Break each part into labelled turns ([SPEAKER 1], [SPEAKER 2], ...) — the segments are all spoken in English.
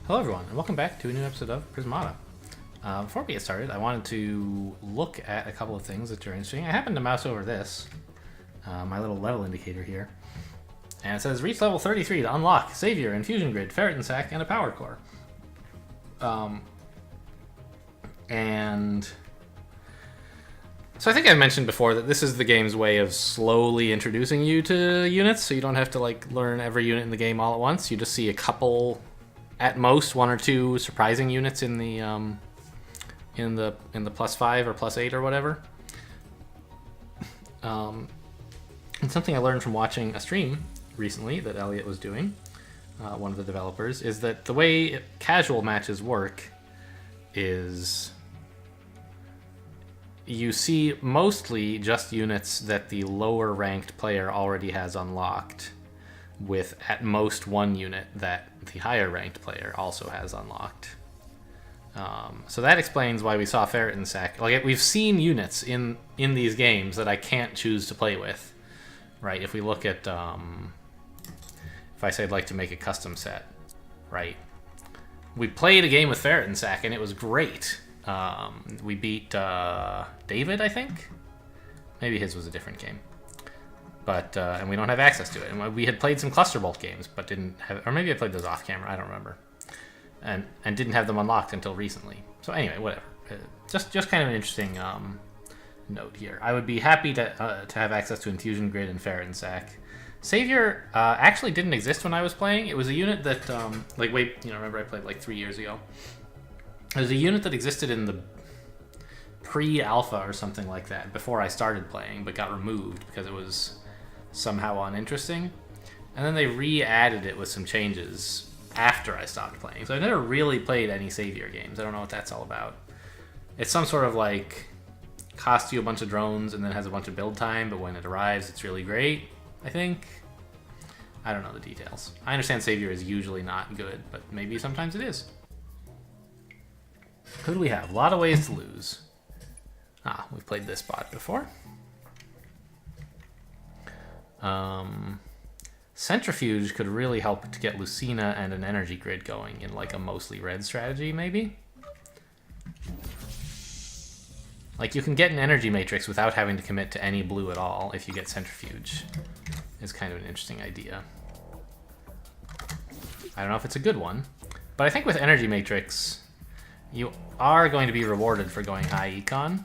[SPEAKER 1] Hello everyone, and welcome back to a new episode of Prismata. Before we get started, I wanted to look at a couple of things that are interesting. I happened to mouse over this, my little level indicator here, and it says reach level 33 to unlock Savior, Infusion Grid, Ferret and Sack, and a Power Core. And so I think I mentioned before that this is the game's way of slowly introducing you to units, so you don't have to like learn every unit in the game all at once. You just see a couple, at most one or two surprising units in the +5 or +8 or whatever. And something I learned from watching a stream recently that Elliot was doing, one of the developers, is that the way casual matches work is you see mostly just units that the lower ranked player already has unlocked, with at most one unit that the higher ranked player also has unlocked. So that explains why we saw Ferret and Sack. Like, we've seen units in these games that I can't choose to play with, right? If we look at, if I say I'd like to make a custom set, right? We played a game with Ferret and Sack and it was great. We beat David, I think? Maybe his was a different game. But, and we don't have access to it. And we had played some Cluster Bolt games, but didn't have, or maybe I played those off camera, I don't remember. And didn't have them unlocked until recently. So anyway, whatever. Just kind of an interesting note here. I would be happy to have access to Infusion Grid and Ferret and Sack. Savior actually didn't exist when I was playing. It was a unit that, remember I played like 3 years ago. It was a unit that existed in the pre-alpha or something like that before I started playing, but got removed because it was somehow uninteresting. And then they re-added it with some changes after I stopped playing. So I never really played any Savior games. I don't know what that's all about. It's some sort of like costs you a bunch of drones and then has a bunch of build time, but when it arrives it's really great, I think. I don't know the details. I understand Savior is usually not good, but maybe sometimes it is. Who do we have? A lot of ways to lose. We've played this bot before. Centrifuge could really help to get Lucina and an energy grid going in like a mostly red strategy, maybe? Like, you can get an energy matrix without having to commit to any blue at all if you get Centrifuge. It's kind of an interesting idea. I don't know if it's a good one, but I think with energy matrix, you are going to be rewarded for going high econ.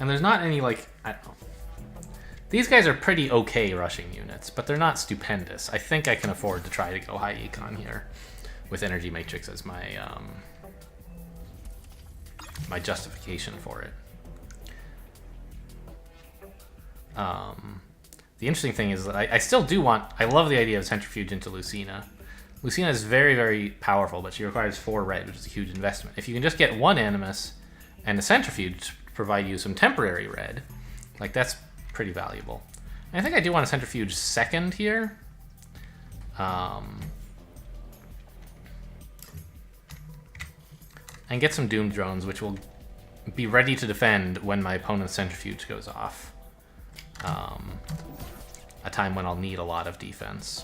[SPEAKER 1] And there's not any, like, I don't know. These guys are pretty okay rushing units, but they're not stupendous. I think I can afford to try to go high econ here with Energy Matrix as my my justification for it. The interesting thing is that I still do want... I love the idea of Centrifuge into Lucina. Lucina is very, very powerful, but she requires 4 red, which is a huge investment. If you can just get 1 Animus and a Centrifuge to provide you some temporary red, like, that's pretty valuable. And I think I do want a Centrifuge second here. And get some Doom Drones, which will be ready to defend when my opponent's Centrifuge goes off. A time when I'll need a lot of defense.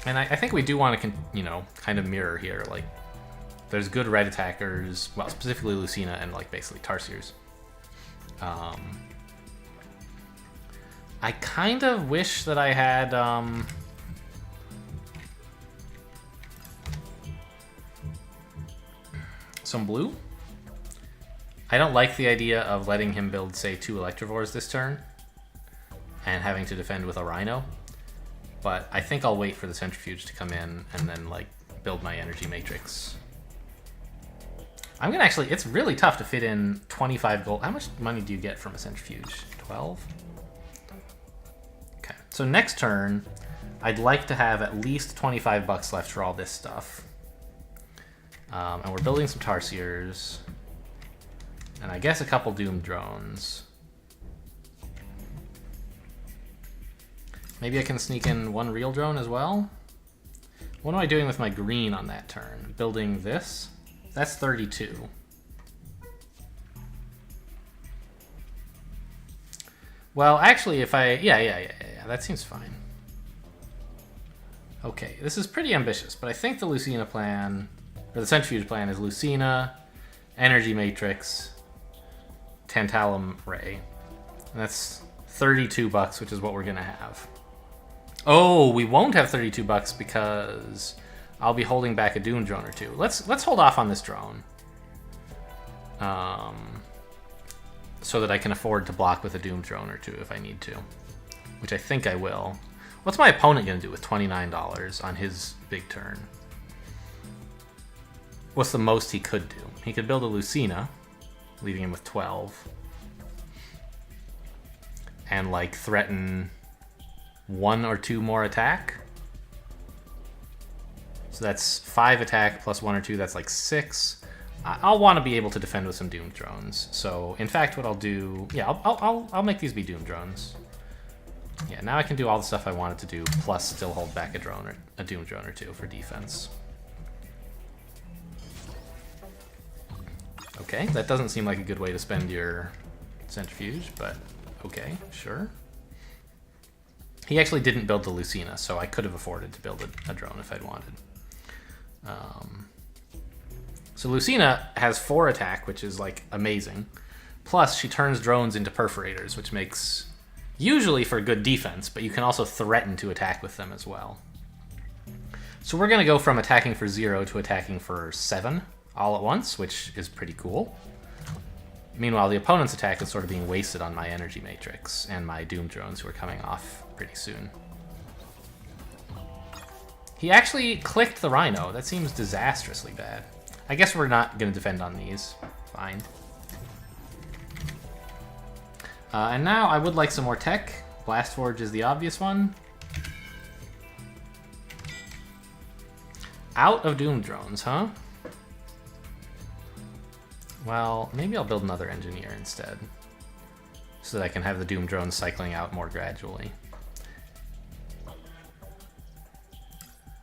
[SPEAKER 1] And I think we do want to, kind of mirror here. Like, there's good red attackers, well, specifically Lucina and, like, basically Tarsiers. I kind of wish that I had, some blue. I don't like the idea of letting him build, say, 2 Electivores this turn and having to defend with a Rhino. But I think I'll wait for the Centrifuge to come in and then, like, build my Energy Matrix. I'm gonna actually... It's really tough to fit in 25 gold. How much money do you get from a Centrifuge? 12? Okay. So next turn, I'd like to have at least 25 bucks left for all this stuff. And we're building some Tarsiers. And I guess a couple Doom Drones. Maybe I can sneak in 1 real drone as well. What am I doing with my green on that turn? Building this? That's 32. Well, actually, if I... Yeah, that seems fine. Okay, this is pretty ambitious, but I think the Lucina plan, or the Centrifuge plan, is Lucina, Energy Matrix, Tantalum Ray. And that's $32, which is what we're gonna have. Oh, we won't have $32 because I'll be holding back a Doom drone or two. Let's hold off on this drone. So that I can afford to block with a Doom drone or two if I need to. Which I think I will. What's my opponent going to do with $29 on his big turn? What's the most he could do? He could build a Lucina, leaving him with 12. And, like, threaten 1 or 2 more attack. So that's 5 attack plus 1 or 2, that's like 6. I'll want to be able to defend with some Doom drones. So, in fact, what I'll do... Yeah, I'll make these be Doom drones. Yeah, now I can do all the stuff I wanted to do, plus still hold back a drone or a Doom drone or 2 for defense. Okay, that doesn't seem like a good way to spend your Centrifuge, but okay, sure. He actually didn't build the Lucina, so I could have afforded to build a drone if I'd wanted. So Lucina has 4 attack, which is like amazing. Plus, she turns drones into perforators, which makes usually for good defense, but you can also threaten to attack with them as well. So we're going to go from attacking for 0 to attacking for 7 all at once, which is pretty cool. Meanwhile, the opponent's attack is sort of being wasted on my Energy Matrix and my Doom drones who are coming off pretty soon. He actually clicked the Rhino. That seems disastrously bad. I guess we're not going to defend on these. Fine. And now I would like some more tech. Blast Forge is the obvious one. Out of Doom drones, huh? Well, maybe I'll build another engineer instead, so that I can have the Doom drones cycling out more gradually.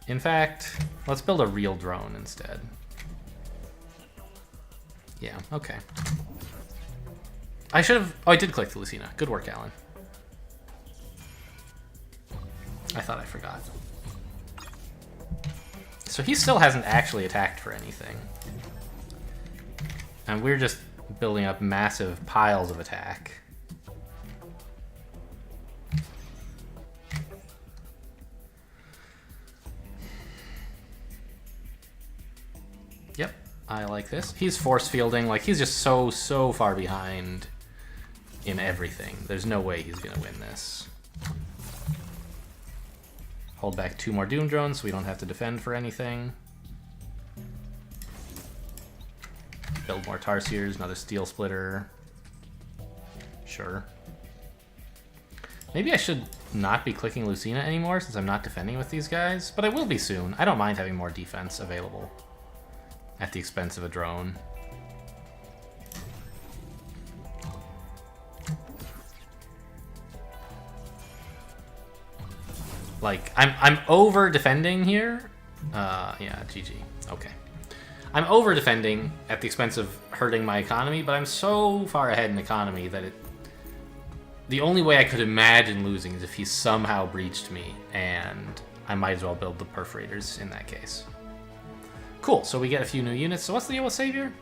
[SPEAKER 1] In fact, let's build a real drone instead. Yeah, okay. I should have... Oh, I did click the Lucina. Good work, Alan. I thought I forgot. So he still hasn't actually attacked for anything. And we're just building up massive piles of attack. Yep, I like this. He's force fielding, like he's just so far behind in everything. There's no way he's gonna win this. Hold back 2 more Doom drones so we don't have to defend for anything. Build more Tarsiers, another Steel Splitter. Sure. Maybe I should not be clicking Lucina anymore since I'm not defending with these guys, but I will be soon. I don't mind having more defense available at the expense of a drone. Like, I'm over defending here. Yeah, GG. Okay. I'm over defending at the expense of hurting my economy, but I'm so far ahead in economy that the only way I could imagine losing is if he somehow breached me, and I might as well build the perforators in that case. Cool, so we get a few new units. So what's the deal with Savior?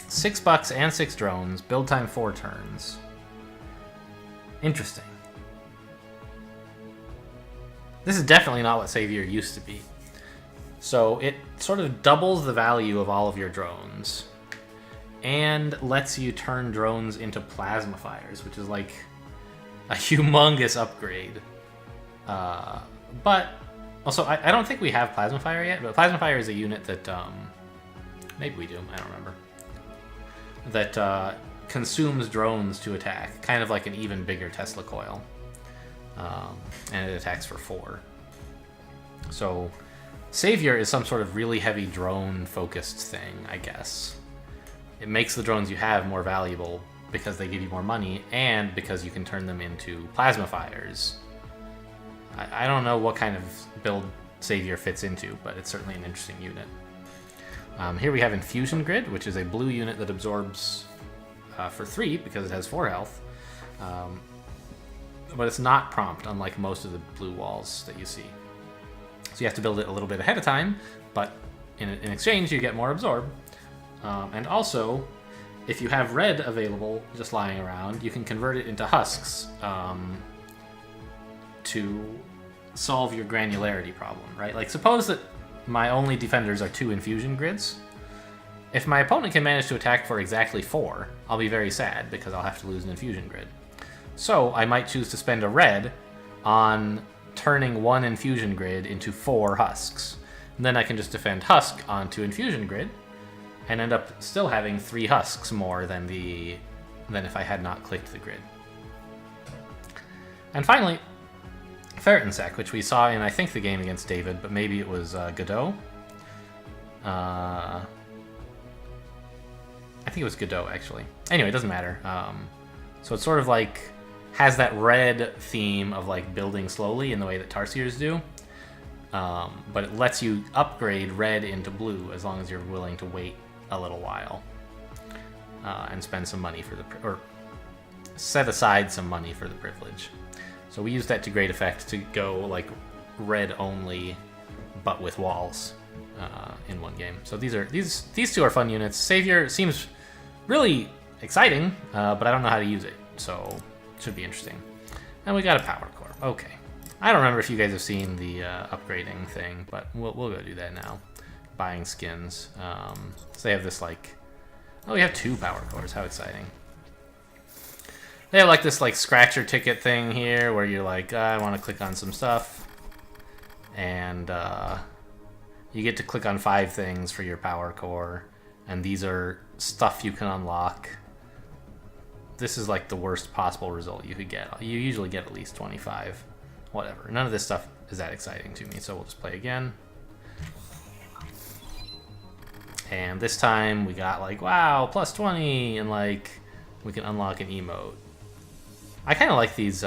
[SPEAKER 1] $6 and 6 drones, build time 4 turns. Interesting. This is definitely not what Savior used to be. So it sort of doubles the value of all of your drones and lets you turn drones into plasma fires, which is like a humongous upgrade. But also, I don't think we have plasma fire yet, but plasma fire is a unit that, maybe we do, I don't remember, that consumes drones to attack, kind of like an even bigger Tesla coil. And it attacks for 4. So Savior is some sort of really heavy drone-focused thing, I guess. It makes the drones you have more valuable because they give you more money, and because you can turn them into plasma fires. I don't know what kind of build Savior fits into, but it's certainly an interesting unit. Here we have Infusion Grid, which is a blue unit that absorbs for 3 because it has 4 health. but it's not prompt, unlike most of the blue walls that you see. So you have to build it a little bit ahead of time, but in exchange you get more absorb. And also, if you have red available just lying around, you can convert it into husks to solve your granularity problem, right? Like, suppose that my only defenders are 2 infusion grids. If my opponent can manage to attack for exactly 4, I'll be very sad because I'll have to lose an infusion grid. So I might choose to spend a red on turning 1 infusion grid into 4 husks. And then I can just defend husk onto infusion grid and end up still having 3 husks more than if I had not clicked the grid. And finally, Ferret Sack, which we saw in, I think, the game against David, but maybe it was Godot. I think it was Godot, actually. Anyway, it doesn't matter. So it's sort of like, has that red theme of like building slowly in the way that Tarsiers do. But it lets you upgrade red into blue as long as you're willing to wait a little while. And spend some money for or set aside some money for the privilege. So we used that to great effect to go like red only, but with walls in one game. So these 2 are fun units. Savior seems really exciting, but I don't know how to use it, so it should be interesting. And we got a power core. Okay, I don't remember if you guys have seen the upgrading thing, but we'll go do that now. Buying skins. So they have this like, oh, we have 2 power cores. How exciting! They have like this like scratcher ticket thing here where you're like, I want to click on some stuff, and you get to click on 5 things for your power core, and these are stuff you can unlock. This is like the worst possible result you could get. You usually get at least 25. Whatever. None of this stuff is that exciting to me, so we'll just play again. And this time we got like, wow, plus 20, and like we can unlock an emote. I kind of like these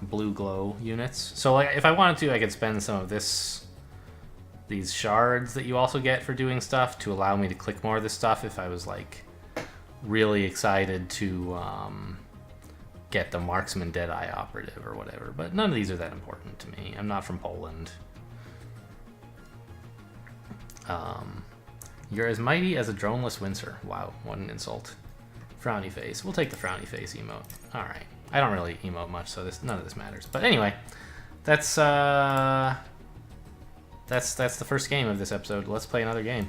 [SPEAKER 1] blue glow units. So like, if I wanted to, I could spend some of these shards that you also get for doing stuff to allow me to click more of this stuff if I was like really excited to get the Marksman Deadeye operative or whatever. But none of these are that important to me. I'm not from Poland. You're as mighty as a droneless Windsor. Wow, what an insult. Frowny face. We'll take the frowny face emote. All right. I don't really emote much, so none of this matters. But anyway, that's the first game of this episode. Let's play another game.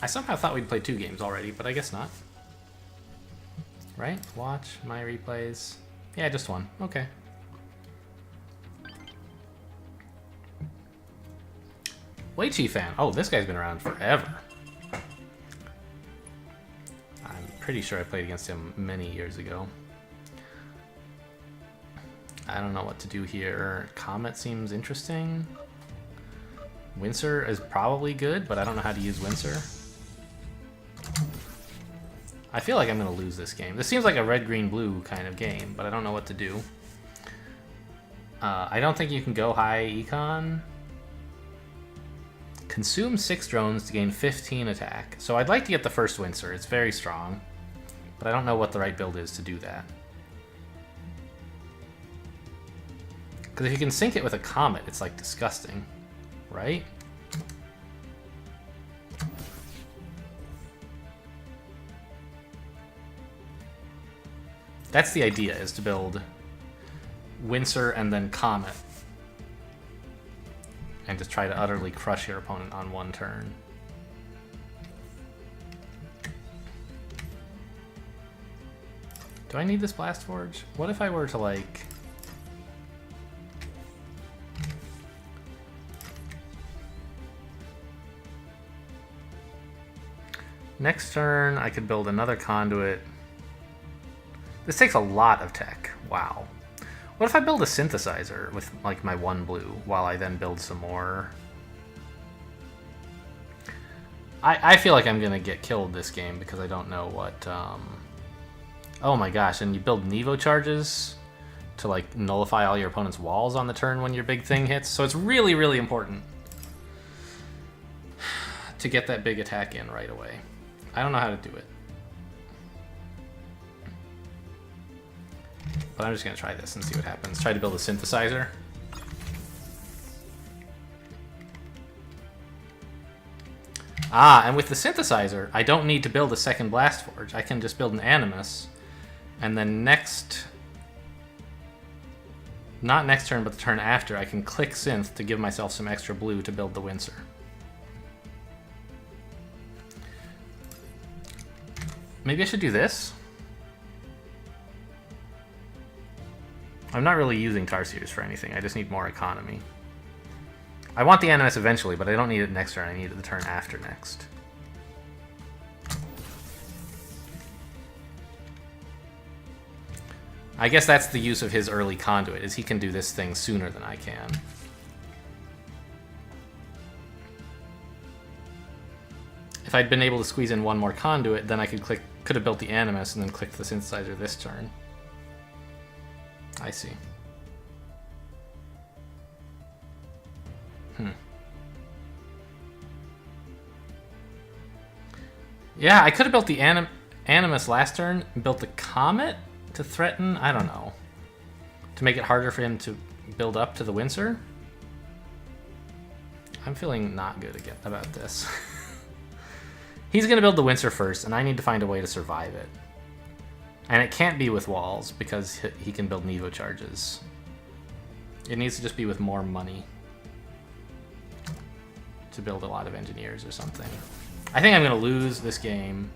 [SPEAKER 1] I somehow thought we'd play 2 games already, but I guess not. Right? Watch my replays. Yeah, just 1. Okay. Wei Chi fan. Oh, this guy's been around forever. I'm pretty sure I played against him many years ago. I don't know what to do here. Comet seems interesting. Windsor is probably good, but I don't know how to use Windsor. I feel like I'm going to lose this game. This seems like a red, green, blue kind of game, but I don't know what to do. I don't think you can go high econ. Consume 6 drones to gain 15 attack. So I'd like to get the first Windsor. It's very strong, but I don't know what the right build is to do that. Because if you can sync it with a Comet, it's like disgusting, right? That's the idea, is to build Windsor and then Comet. And just try to utterly crush your opponent on one turn. Do I need this Blast Forge? What if I were to like... Next turn, I could build another conduit. This takes a lot of tech. Wow. What if I build a synthesizer with like my 1 blue while I then build some more? I feel like I'm gonna get killed this game because I don't know what... Oh my gosh, and you build Nevo charges to like nullify all your opponent's walls on the turn when your big thing hits. So it's really, really important to get that big attack in right away. I don't know how to do it. but I'm just going to try this and see what happens. Try to build a synthesizer. Ah, and with the synthesizer, I don't need to build a second blast forge. I can just build an animus, and then not next turn, but the turn after, I can click synth to give myself some extra blue to build the Windsor. Maybe I should do this? I'm not really using Tarsiers for anything, I just need more economy. I want the Animus eventually, but I don't need it next turn, I need it the turn after next. I guess that's the use of his early conduit, is he can do this thing sooner than I can. If I'd been able to squeeze in one more conduit, then I could have built the Animus and then clicked the synthesizer this turn. I see. Yeah, I could have built the Animus last turn, and built the Comet to threaten, I don't know. To make it harder for him to build up to the Windsor? I'm feeling not good again about this. He's going to build the Windsor first, and I need to find a way to survive it. And it can't be with walls, because he can build Nevo charges. It needs to just be with more money. To build a lot of engineers or something. I think I'm going to lose this game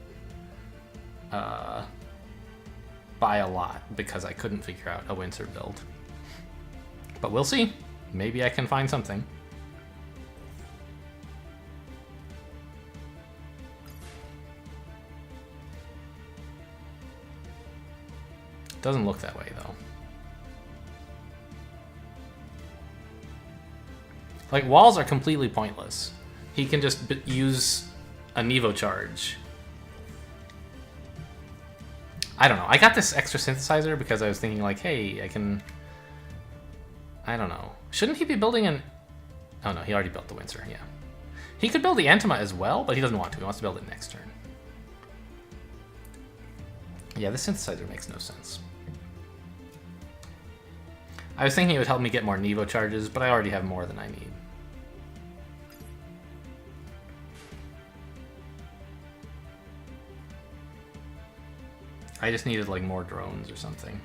[SPEAKER 1] by a lot, because I couldn't figure out a Windsor build. But we'll see. Maybe I can find something. Doesn't look that way, though. Like, walls are completely pointless. He can just use a Nevo charge. I don't know. I got this extra synthesizer because I was thinking, like, hey, I can... I don't know. Shouldn't he be building an... Oh, no, he already built the Windsor, yeah. He could build the Entema as well, but he doesn't want to. He wants to build it next turn. Yeah, this synthesizer makes no sense. I was thinking it would help me get more Nevo charges, but I already have more than I need. I just needed, like, more drones or something.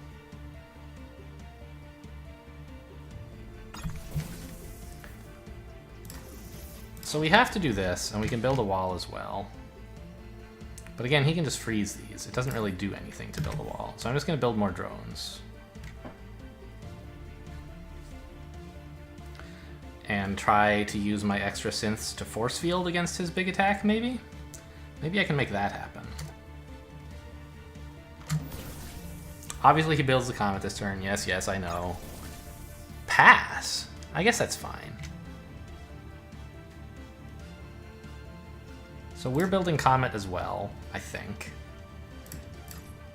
[SPEAKER 1] So we have to do this, and we can build a wall as well. But again, he can just freeze these. It doesn't really do anything to build a wall. So I'm just going to build more drones. And try to use my extra synths to force field against his big attack, maybe? Maybe I can make that happen. Obviously he builds the Comet this turn. Yes, yes, I know. Pass? I guess that's fine. So we're building Comet as well, I think.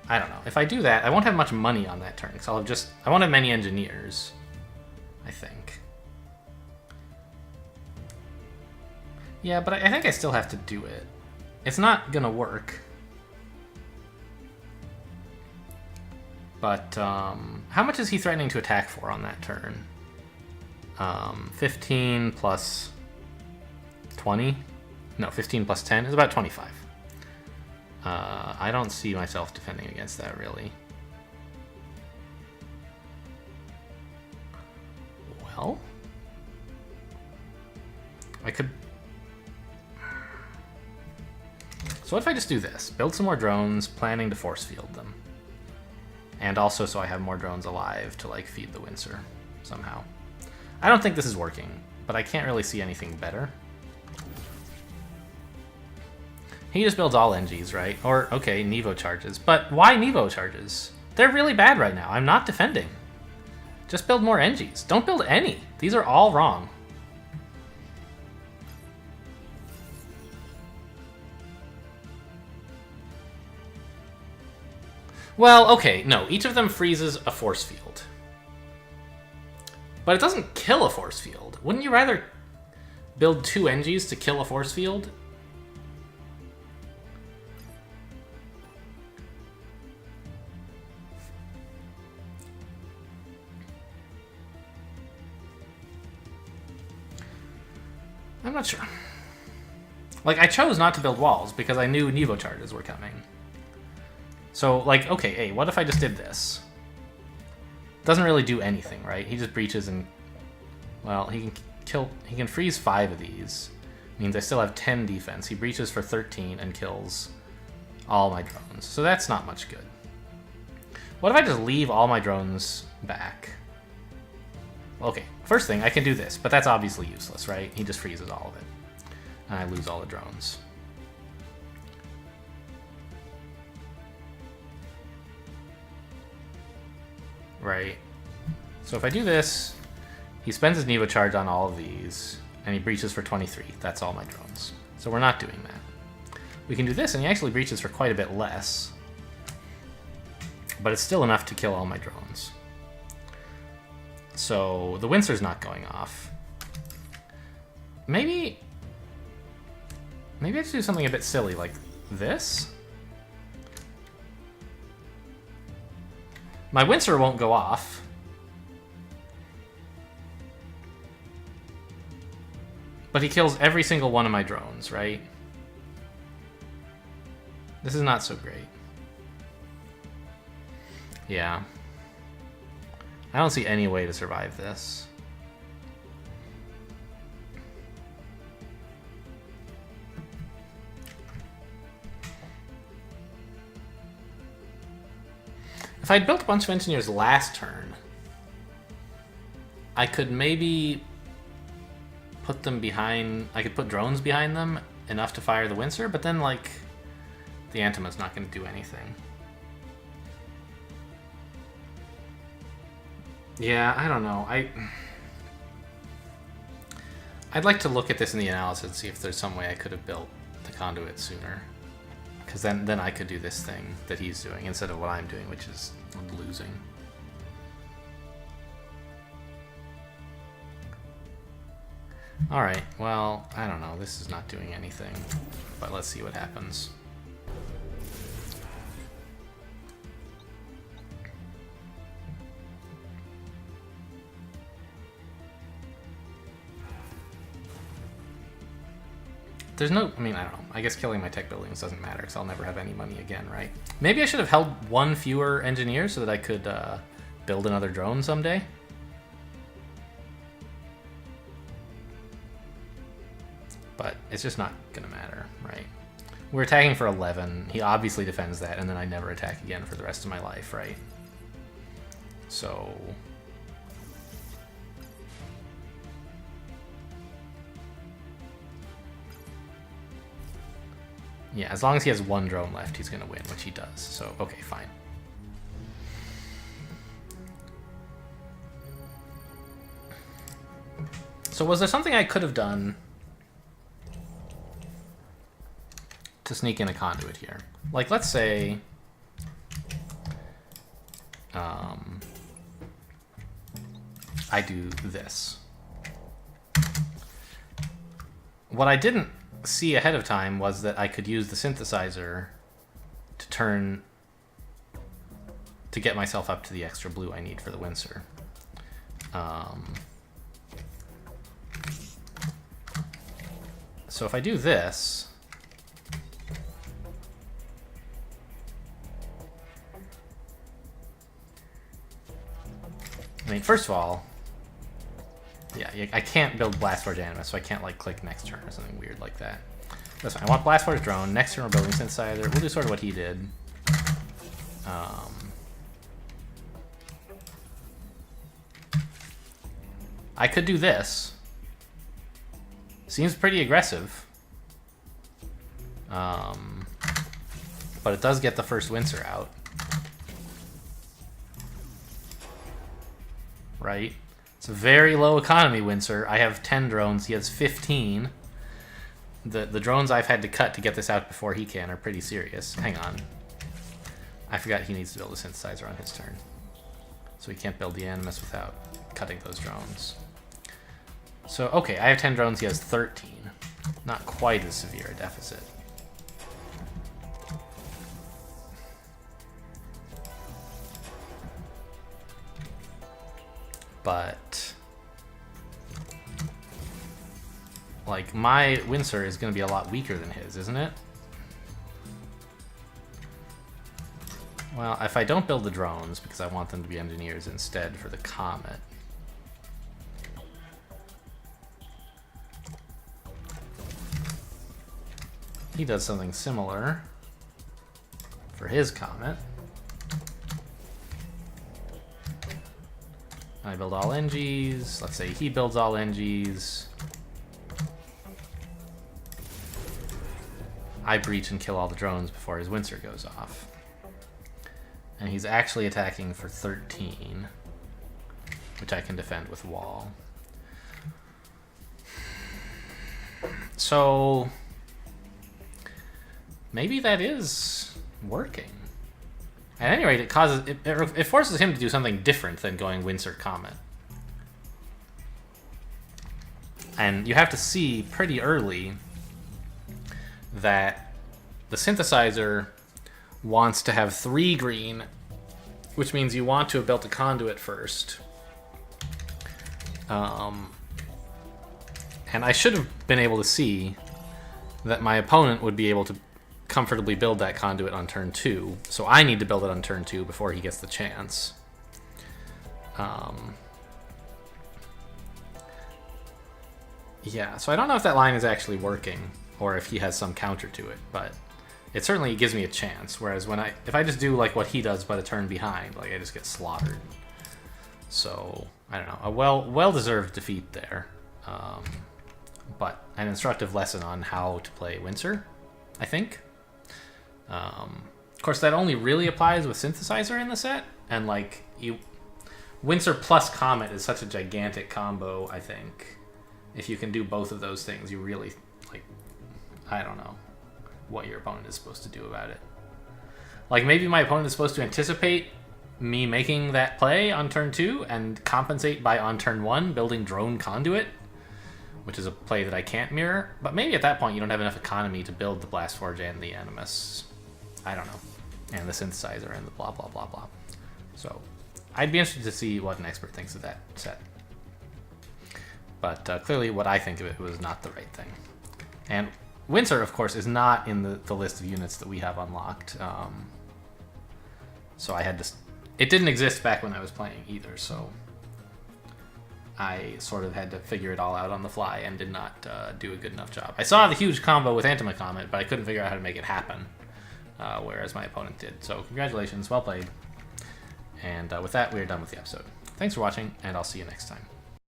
[SPEAKER 1] I don't know. If I do that, I won't have much money on that turn, because I won't have many engineers, I think. Yeah, but I think I still have to do it. It's not gonna work. But, how much is he threatening to attack for on that turn? 15 plus 20? No, 15 plus 10 is about 25. I don't see myself defending against that, really. Well, I could... So what if I just do this? Build some more drones, planning to force field them. And also so I have more drones alive to, like, feed the Windsor somehow. I don't think this is working, but I can't really see anything better. He just builds all NGs, right? Or, okay, Nevo charges. But why Nevo charges? They're really bad right now. I'm not defending. Just build more NGs. Don't build any. These are all wrong. Well, okay, no. Each of them freezes a force field. But it doesn't kill a force field. Wouldn't you rather build 2 NGs to kill a force field? I'm not sure. Like, I chose not to build walls because I knew Nevo charges were coming. So, like, okay, hey, what if I just did this? Doesn't really do anything, right? He just breaches and... Well, he can freeze 5 of these. Means I still have 10 defense. He breaches for 13 and kills all my drones. So that's not much good. What if I just leave all my drones back? Okay, first thing, I can do this, but that's obviously useless, right? He just freezes all of it. And I lose all the drones. Right. So if I do this, he spends his Nevo charge on all of these, and he breaches for 23. That's all my drones. So we're not doing that. We can do this, and he actually breaches for quite a bit less. But it's still enough to kill all my drones. So the Windsor's not going off. Maybe I should do something a bit silly like this. My Windsor won't go off. But he kills every single one of my drones, right? This is not so great. Yeah. I don't see any way to survive this. If I'd built a bunch of engineers last turn, I could maybe put them behind... I could put drones behind them enough to fire the Windsor, but then, like, the Antima's not going to do anything. Yeah, I don't know. I'd like to look at this in the analysis and see if there's some way I could have built the conduit sooner. Because then I could do this thing that he's doing instead of what I'm doing, which is losing. Alright, well, I don't know. This is not doing anything. But let's see what happens. There's no... I mean, I don't know. I guess killing my tech buildings doesn't matter because I'll never have any money again, right? Maybe I should have held one fewer engineer so that I could build another drone someday. But it's just not going to matter, right? We're attacking for 11. He obviously defends that, and then I never attack again for the rest of my life, right? So... yeah, as long as he has one drone left, he's going to win, which he does. So, okay, fine. So was there something I could have done to sneak in a conduit here? Like, let's say... I do this. What I didn't see ahead of time was that I could use the synthesizer to get myself up to the extra blue I need for the Windsor. So if I do this, I mean, first of all, yeah, I can't build Blast Forge Animus, so I can't, like, click next turn or something weird like that. That's fine. I want Blast Forge Drone. Next turn we're building Synthesizer. We'll do sort of what he did. I could do this. Seems pretty aggressive. But it does get the first Windsor out. Right? It's a very low economy Windsor. I have 10 drones. He has 15. The drones I've had to cut to get this out before he can are pretty serious. Hang on. I forgot he needs to build a synthesizer on his turn. So he can't build the Animus without cutting those drones. So, okay, I have 10 drones. He has 13. Not quite as severe a deficit. But like, my Windsor is going to be a lot weaker than his, isn't it? Well, if I don't build the drones, because I want them to be engineers instead for the Comet. He does something similar for his Comet. I build all NGs. Let's say he builds all NGs. I breach and kill all the drones before his Windsor goes off. And he's actually attacking for 13, which I can defend with wall. So maybe that is working. At any rate, it forces him to do something different than going Windsor Comet. And you have to see pretty early that the synthesizer wants to have 3 green, which means you want to have built a conduit first. And I should have been able to see that my opponent would be able to comfortably build that conduit on turn 2, so I need to build it on turn 2 before he gets the chance. Yeah, so I don't know if that line is actually working, or if he has some counter to it, but it certainly gives me a chance, whereas if I just do like what he does but a turn behind, like I just get slaughtered. So, I don't know, a well-deserved defeat there. But an instructive lesson on how to play Windsor, I think. Of course, that only really applies with Synthesizer in the set, and like Windsor plus Comet is such a gigantic combo, I think. If you can do both of those things, you really, like, I don't know what your opponent is supposed to do about it. Like, maybe my opponent is supposed to anticipate me making that play on turn 2 and compensate by on turn 1 building Drone Conduit, which is a play that I can't mirror. But maybe at that point you don't have enough economy to build the Blast Forge and the Animus. I don't know. And the Synthesizer and the blah, blah, blah, blah. So I'd be interested to see what an expert thinks of that set. But clearly what I think of it was not the right thing. And Windsor, of course, is not in the list of units that we have unlocked. So I had to... It didn't exist back when I was playing either, so I sort of had to figure it all out on the fly and did not do a good enough job. I saw the huge combo with Antima Comet, but I couldn't figure out how to make it happen, whereas my opponent did. So congratulations, well played. And with that, we are done with the episode. Thanks for watching, and I'll see you next time.